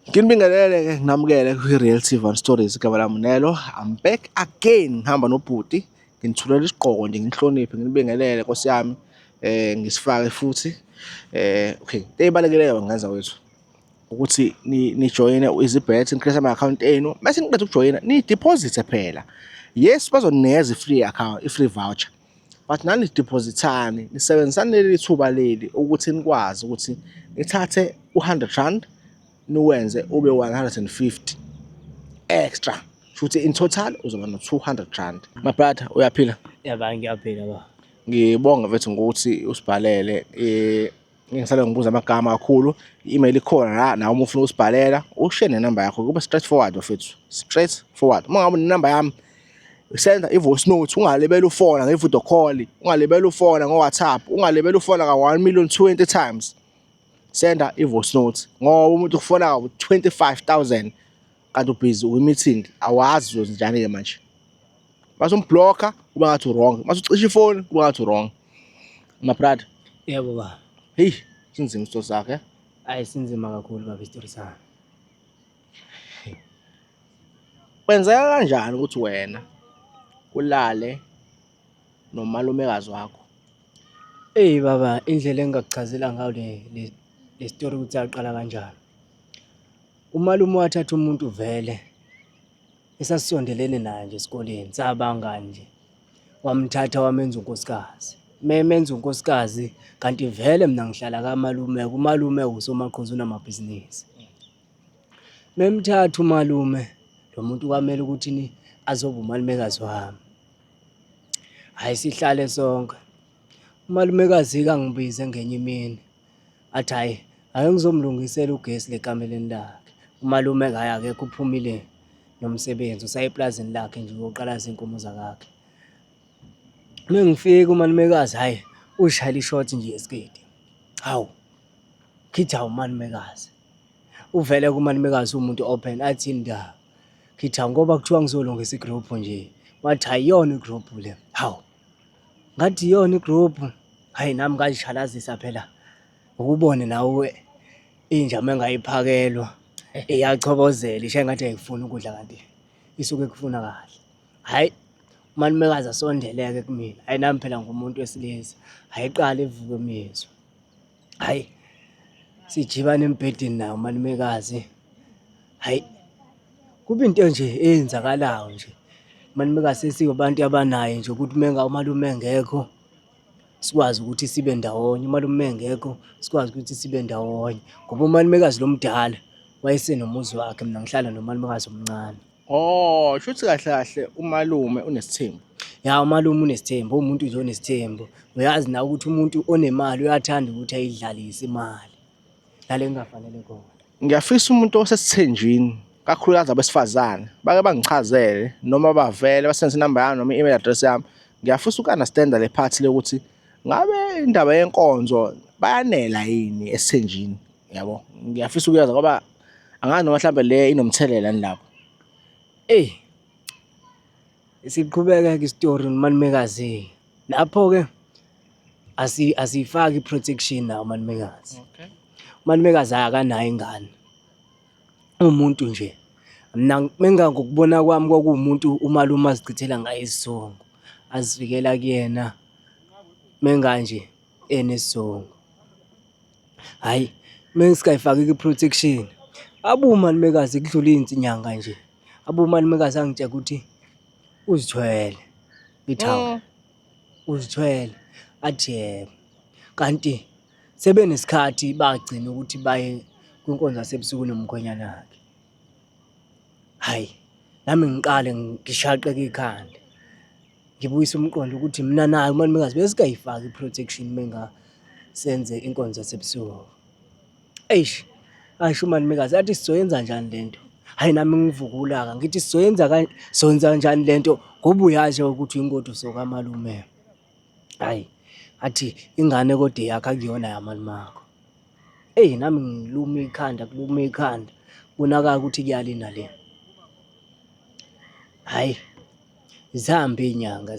Nginibingelele namukele kwi-Real TV and Stories Kamalume. I'm back again ngihamba nobhuti. Nginithulela isigqoko nje nginihloniphe nginibingelele Nkosi yami. Ngisifake futhi. Okay, into ebalulekileyo ngenza wethu ukuthi nijoyine izibet ni-create ama-account enu. Bese niqeda ukujoyina ni-deposit phela. Yes, bazonikeza i-free account, i-free voucher. But nani depositani, nisebenzisane leli thuba leli ukuthi nikwazi ukuthi nithathe u-R100 niwenze ube 150 extra. Futhi in total uzoba no-R200. My brother, uyaphila? Yaba ngiyaphila ba. Ngibonga mfethu ngokuthi usibhalele. Ngingisale ngibuza amagama kakhulu. I-email ikhona la nawe uma ufuna usibhalela, ushare nenamba yakho kube straight forward mfethu. Straight forward. Uma ngabe nenamba yami senda i-voice note, ungalibele ufona nge-video call, ungalibele ufona ngo-WhatsApp, ungalibele ufona ka1,020,000 times. Senda i-voice note ngoba umuntu ukufona 25,000 kanti ubhizi wi-meeting awazi uzozenjani-ke manje. Mase umbhlokha kuba ngathi wrong, mase ucisha ifoni kuba ngathi wrong. My brother, Yebo ba. hey, sinzima isito sakhe. Hayi sinzima kakhulu baba isitori sami. Kwenzeka kanjani ukuthi wena ulale nomalumekazi wakho? Baba indlela engingakuchazela ngayo le story ukuthi yaqala kanjani. Umalume wathatha umuntu vele esasondelene naye nje esikoleni sabangani nje. Wamthatha wamenza unkosikazi. Memenza unkosikazi kanti vele mina ngihlala kaMalume, umalume usomaqhuzu unamabhizinisi. Memthatha umalume lo muntu kwamele ukuthi azoba umalumekazi wami. Hayi sihlale sonke. Umalumekazi kangibize ngenye imini. Athi hayi ake ngizomlungisela ugesi lekameleni lakhe. Umalume akekho uphumile nomsebenzi usayeplazini lakhe nje uyoqala izinkomo zakhe. Mengifika umalumekazi hayi ushayela ishoti nje esiketi. Hawu. Khitha umalumekazi. Uvele kumalumekazi umuntu open athi indaba. Khitha ngoba kuthiwa ngizolungisa igroup nje. Wathi ayiyona igroup le. Hawu. Ngathi iyona igroup. Hayi nami ngayishalazisa phela. Ukubone nawe inja mengayiphakelwa iyachobozela isho engathi ayifuni ukudla kanti isuke kufuna kahle. Hayi umalumekazi asondeleke kumina. Hayi nami phela ngumuntu wesilisa. Ayiqala ivuke imizwa. Hayi sijibana embhedeni nayo umalumekazi. Hayi kuba into nje eyenzakalayo nje. Umalumekazi sesiyobantu abanayo nje ukuthi menga umalume engekho sikwazi ukuthi sibe ndawonye. Umalume engekho sikwazi ukuthi sibe ndawonye. Ngoba umalumekazi lo mdala wayesenomuzi wakhe mina ngihlala nomalumekazi omncane. Oh, shuthi kahle kahle umalume unesithembu. Ya umalume unesithembu, umuntu nje onesithembu. Uyazi na ukuthi umuntu onemali uyathanda ukuthi ayidlalise imali. Lale kungafanele khona. Ngiyafisa umuntu osesithenjini, kakhulukazi abesifazane, bake bangichazele noma bavele basebenzise inamba yami noma i-email address yami. Ngiyafisa uku-understand le part le ukuthi ngabe indaba yenkonzo bayanela yini esithenjini, yabo. Ngiyafisa ukuyazi ngoba angazi noma mhlawumbe le inomthelela yini lapho. Siqhubeka-ke isitori nomalumekazi. Lapho-ke asifaki i-protection nawo umalumekazi. Okay. Umalumekazi akanayo ingane. Umuntu nje. Mina ngokubona kwami kwakuwumuntu umalume azichithela ngaye isizungu. Azifikela kuyena menganje enesizungu. Hayi mengisayifaki i-protection. Umalumekazi kudlula izinyanga nje. Umalumekazi angitshela ukuthi uzithwele. Ngithawu. Uzithwele. Athi yebo. Kanti sebenesikhathi bagcina ukuthi baye kwinkonzo yasebusuku nomkhwenyana wakhe. Hayi nami ngiqale ngishaqeke ikhanda. Ngibuyisa umqondo ukuthi mina naye umalumekazi besikayifaki i-protection menga senze inkonzo yasebusuku. Eish asho umalumekazi athi sizoyenza njani lento? Hayi nami ngivukula ngithi sonza kanjani lento ngoba uyazi ukuthi ingodo sokamalume. Hayi athi ingane kodwa yakhe akuyona yamalumakho. Nami ngiluma ikhanda bonakala ukuthi kuyalina le. Hayi zihamba inyanga.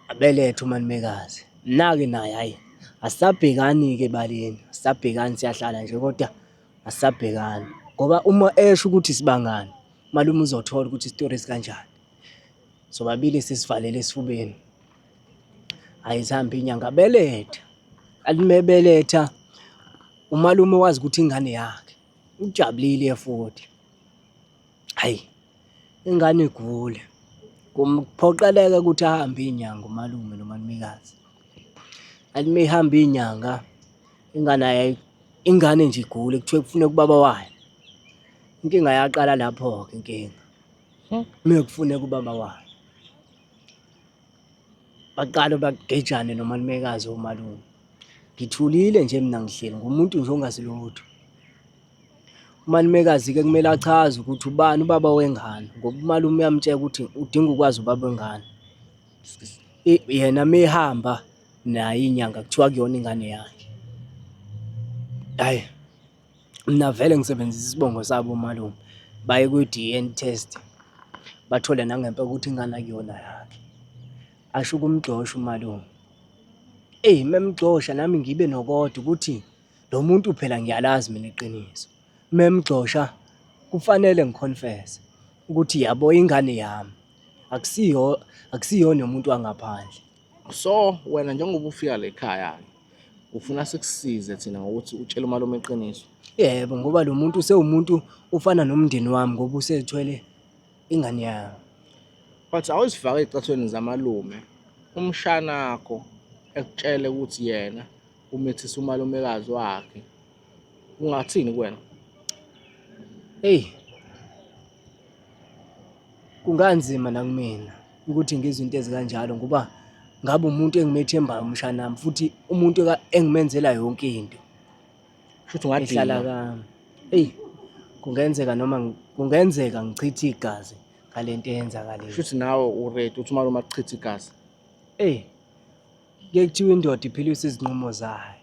Abelethe umalumekazi. Nake naye hayi asabhekani ke baleni. Asabhekani siyahlala nje kodwa asisabhekani ngoba uma esho ukuthi sibangani malume uzothola ukuthi isitori sikanjani. Sobabili sisivalele esifubeni. Ayizihambe inyanga beletha. Alimebeletha umalume wazi ukuthi ingane yakhe ujabulile futhi. Hayi ingane igule. Kumphoqeleka ukuthi ahambe inyanga umalume nomalumekazi. Alime ihamba inyanga ingane nje igule kuthiwe kufuneka ubaba wayo. Inkinga yaqala lapho-ke inkinga. Kufuneka ubaba wayo. Baqale bagejane nomalumekazi womalume. Ngithulile nje mina ngihleli ngumuntu nje ongazi lutho. Umalumekazi-ke kumele achaze ukuthi ubani ubaba wengane ngoba umalume uyamtshela ukuthi udinga ukwazi ubaba wengane. Yena mehamba naye inyanga kuthiwa kuyona ingane yakhe. Hayi mina vele ngisebenzisa isibongo sabo umalume. Baye kwi-DNA test bathole nangempela ukuthi ingane akuyona yakhe. Asho ukumgxosha umalume. Memgxosha nami ngibe nokodwa ukuthi lo muntu phela ngiyalazi mina iqiniso. Memgxosha kufanele ngiconfess ukuthi yabo ingane yami akusiyona umuntu wangaphandle. So wena njengoba ufika la ekhaya ufuna sikusize thina ngokuthi utshele umalume iqiniso. Yebo ngoba lo muntu usewumuntu ufana nomndeni wami ngoba usethwele ingane yami. But awuzifaka ezicathweni zamalume umshanakho ekutshele ukuthi yena umethisa umalumekazi wakhe. Ungathini kuwena? Kunganzima nakumina ukuthi ngizwe into ezikanjalo ngoba ngabe umuntu engimethembayo umshanami futhi umuntu engimenzela yonke into. Futhi ungadinga kami. Kungenzeka ngichithe igazi ngalento eyenzakalile. futhi nawe uready uthi umalume akuchithe igazi. Kuye kuthiwa indoda iphilisa izinqumo zayo.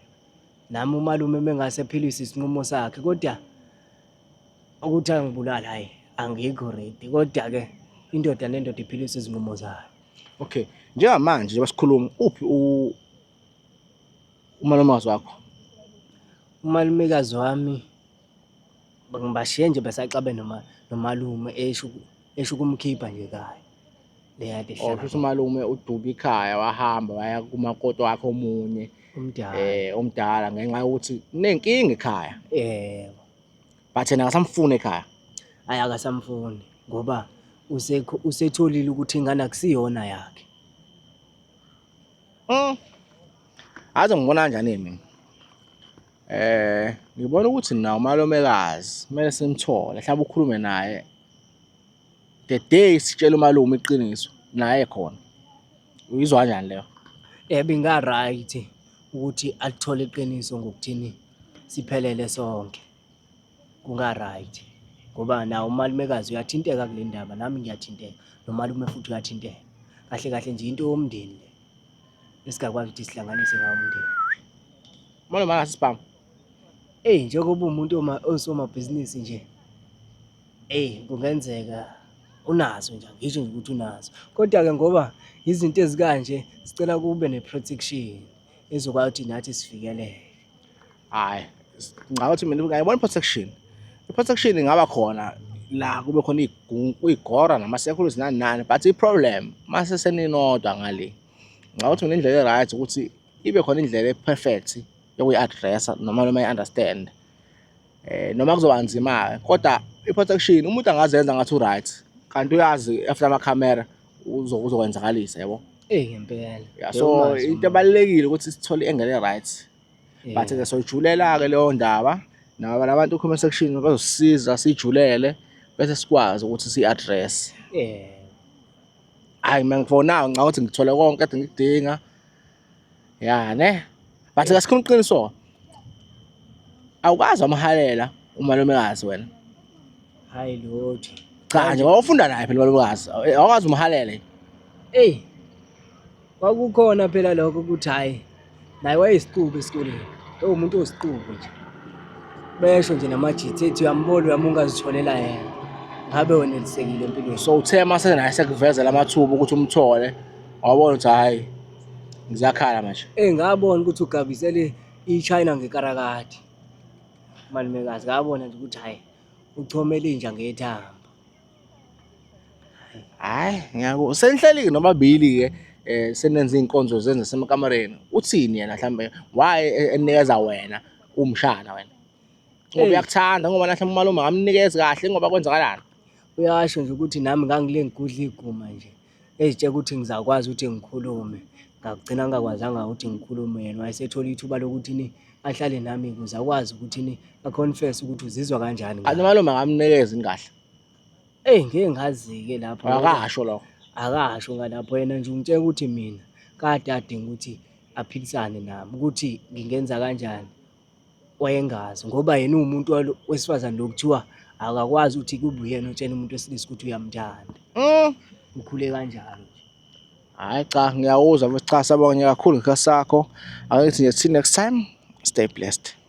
Nami umalume mengase ephilisa isinqumo sakhe kodwa ukuthi angibulala hayi angikho ready kodwa-ke indoda nendoda iphilisa izinqumo zayo. Okay, njengamanje njengoba sikhuluma uphi umalumekazi wakho? Umalumekazi wami ngibashiye nje besaxabe nomalume esho ukumkhipha nje ekhaya. Leya nto ehlala. Futhi umalume uduba ikhaya wahamba waya kumakoti wakhe omunye omdala ngenxa yokuthi kunenkinga ekhaya. Yebo. But yena akasamfuni ekhaya. Hayi akasamfuni ngoba usetholile ukuthi ingane akusiyona yakhe. Aze ngibona kanjani mina? Ngibona ukuthi nawo umalumekazi kumele simthole mhlawumbe ukhulume naye. The day sitshela umalume iqiniso naye khona. Uyizwa kanjani leyo? Binga right ukuthi alithole iqiniso ngokuthini siphelele sonke. Kunga right ngoba nawo umalumekazi uyathinteka kule ndaba nami ngiyathinteka nomalume futhi uyathinteka. Kahle kahle nje into yomndeni le esigakwazi ukuthi sihlanganise ngawo umndeni. Malume angasibhamu. Njengoba umuntu osomabhizinisi nje kungenzeka unazo nje ngisho nje ukuthi unazo kodwa-ke ngoba izinto ezikanje sicela kube ne-protection ezokwazi ukuthi nathi sivikeleke. Hayi ngicabanga mina ngiyibona protection. I-protection ingaba khona la kube khona igora nama-security nani nani but i-problem mase seninodwa ngale. Ngicabanga ukuthi mina indlela e-right ukuthi ibe khona indlela e-perfect yokuyi-addressa noma i-understand. Noma kuzoba nzima kodwa i-protection umuntu angazenza ngathi u-right kanti uyazi after amakhamera uzokwenzakalisa yabo. Ngempela. So into ebalulekile ukuthi sithole i-angle e-right. But-ke soyijulela-ke leyo ndaba nabo labantu comment section bazosisiza siyijulele bese sikwazi ukuthi si-address. Hayi mina for now ngicabanga ukuthi ngithole konke kade ngikudinga. Ne? But-ke asikhuluma iqiniso. Awukazi wamhalela umalumekazi wena? Hayi lutho. Cha nje wawufunda naye phela umalumekazi. Awukazi umhalele. Kwakukhona phela lokho ukuthi hayi naye wayeyisiqubu esikoleni. Umuntu oyisiqubu nje. Besho nje namajithi ethi uyambona ungazitholela yena. Ngabe wena elisekile empilweni. So uthe mase naye sekuvezela amathuba ukuthi umthole wabona ukuthi hayi ngizakhala manje. Ngabona ukuthi ugabisele iChina ngekarakati. umalumekazi ngabona nje ukuthi hhayi uchomele inja ngethamba. Hhayi, senihleli-ke nomabili-ke senenza iy'nkonzo zenu zasemakamareni. Uthini yena mhlambe? Why enikeza wena umshana wena? Ngoba Eyi, uyakuthanda ngoba nahle umalume akamnikezi kahle ngoba kwenzakalani? uyasho nje ukuthi nami ngangile ngigudla iguma nje ezitshela ukuthi ngizakwazi ukuthi ngikhulume, ngagcina ngingakwazanga ukuthi ngikhulume. Yena wayesethola ithuba lokuthi ahlale nami ukuze akwazi ukuthi a-confess ukuthi uzizwa kanjani Kanti ngami. umalume akamnikezi kahle. Eyi, ngeke ngazi-ke lapho ngoba Akasho lokho. akasho ngalapho, yena nje ungitshela ukuthi mina kade adinga ukuthi aphilisane nami ukuthi ngingenza kanjani. Wayengazi ngoba yena uwumuntu wesifazane lo kuthiwa akakwazi ukuthi kube uyena otshela umuntu wesilisa ukuthi uyamthanda. Ukhule kanjalo nje. Hhayi cha, ngiyawuzwa mfethu, cha, siyabonga kakhulu ngesikhathi sakho. Angithi nje till next time, stay blessed.